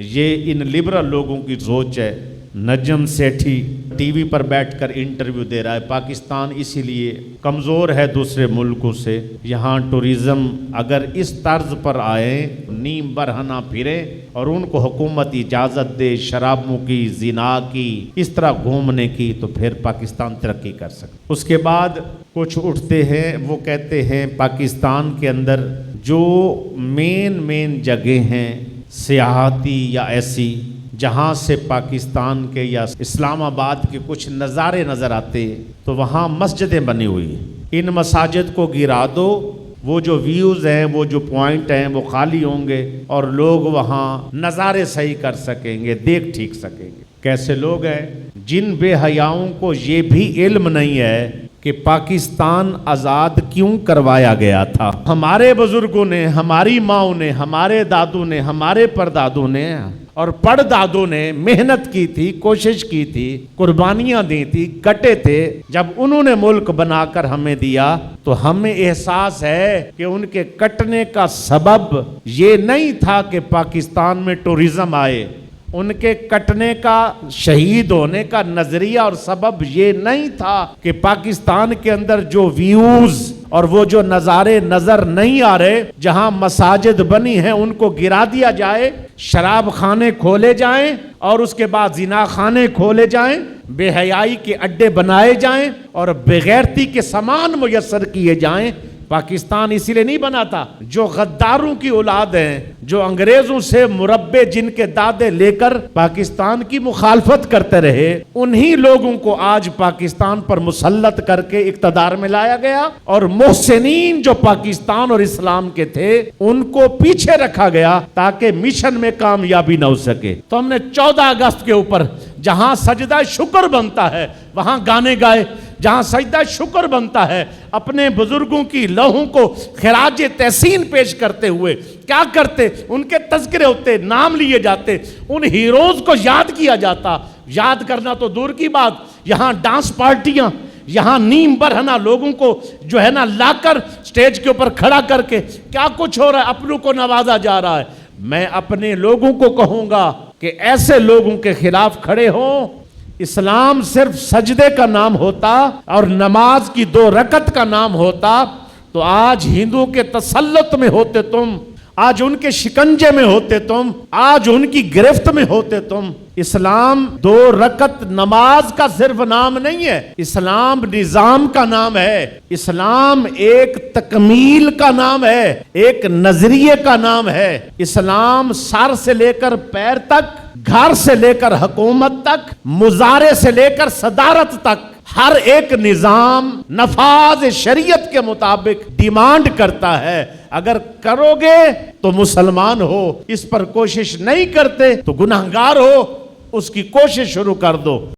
یہ ان لبرل لوگوں کی سوچ ہے۔ نجم سیٹھی ٹی وی پر بیٹھ کر انٹرویو دے رہا ہے، پاکستان اسی لیے کمزور ہے دوسرے ملکوں سے، یہاں ٹورزم اگر اس طرز پر آئے، نیم برہنہ پھرے اور ان کو حکومت اجازت دے شرابوں کی، زنا کی، اس طرح گھومنے کی، تو پھر پاکستان ترقی کر سکتا۔ اس کے بعد کچھ اٹھتے ہیں، وہ کہتے ہیں پاکستان کے اندر جو مین جگہ ہیں سیاحتی یا ایسی جہاں سے پاکستان کے یا اسلام آباد کے کچھ نظارے نظر آتے، تو وہاں مسجدیں بنی ہوئی ہیں، ان مساجد کو گرا دو، وہ جو ویوز ہیں، وہ جو پوائنٹ ہیں، وہ خالی ہوں گے اور لوگ وہاں نظارے صحیح کر سکیں گے، دیکھ ٹھیک سکیں گے۔ کیسے لوگ ہیں جن بے حیاؤں کو یہ بھی علم نہیں ہے کہ پاکستان آزاد کیوں کروایا گیا تھا۔ ہمارے بزرگوں نے، ہماری ماؤں نے، ہمارے دادوں نے، ہمارے پردادوں نے اور پردادوں نے محنت کی تھی، کوشش کی تھی، قربانیاں دی تھی، کٹے تھے۔ جب انہوں نے ملک بنا کر ہمیں دیا تو ہمیں احساس ہے کہ ان کے کٹنے کا سبب یہ نہیں تھا کہ پاکستان میں ٹورزم آئے، ان کے کٹنے کا، شہید ہونے کا نظریہ اور سبب یہ نہیں تھا کہ پاکستان کے اندر جو ویوز اور وہ جو نظارے نظر نہیں آ رہے، جہاں مساجد بنی ہیں ان کو گرا دیا جائے، شراب خانے کھولے جائیں اور اس کے بعد زنا خانے کھولے جائیں، بے حیائی کے اڈے بنائے جائیں اور بغیرتی کے سامان میسر کیے جائیں۔ پاکستان اسی لیے نہیں بنا تھا۔ جو غداروں کی اولاد ہیں، جو انگریزوں سے مربے جن کے دادے لے کر پاکستان کی مخالفت کرتے رہے، انہی لوگوں کو آج پاکستان پر مسلط کر کے اقتدار میں لایا گیا، اور محسنین جو پاکستان اور اسلام کے تھے ان کو پیچھے رکھا گیا تاکہ مشن میں کامیابی نہ ہو سکے۔ تو ہم نے 14 اگست کے اوپر جہاں سجدہ شکر بنتا ہے وہاں گانے گائے، جہاں سجدہ شکر بنتا ہے اپنے بزرگوں کی لوحوں کو خراج تحسین پیش کرتے ہوئے کیا کرتے؟ ان کے تذکرے ہوتے، نام لیے جاتے، ان ہیروز کو یاد کیا جاتا۔ یاد کرنا تو دور کی بات، یہاں ڈانس پارٹیاں، یہاں نیم برہنہ لوگوں کو جو ہے نا لا کر سٹیج کے اوپر کھڑا کر کے کیا کچھ ہو رہا ہے، اپنوں کو نوازا جا رہا ہے۔ میں اپنے لوگوں کو کہوں گا کہ ایسے لوگوں کے خلاف کھڑے ہوں۔ اسلام صرف سجدے کا نام ہوتا اور نماز کی 2 رکعت کا نام ہوتا تو آج ہندوؤں کے تسلط میں ہوتے تم، آج ان کے شکنجے میں ہوتے تم، آج ان کی گرفت میں ہوتے تم۔ اسلام 2 رکعت نماز کا صرف نام نہیں ہے، اسلام نظام کا نام ہے، اسلام ایک تکمیل کا نام ہے، ایک نظریے کا نام ہے۔ اسلام سر سے لے کر پیر تک، گھر سے لے کر حکومت تک، مظاہرے سے لے کر صدارت تک، ہر ایک نظام نفاذ شریعت کے مطابق ڈیمانڈ کرتا ہے۔ اگر کرو گے تو مسلمان ہو، اس پر کوشش نہیں کرتے تو گناہگار ہو، اس کی کوشش شروع کر دو۔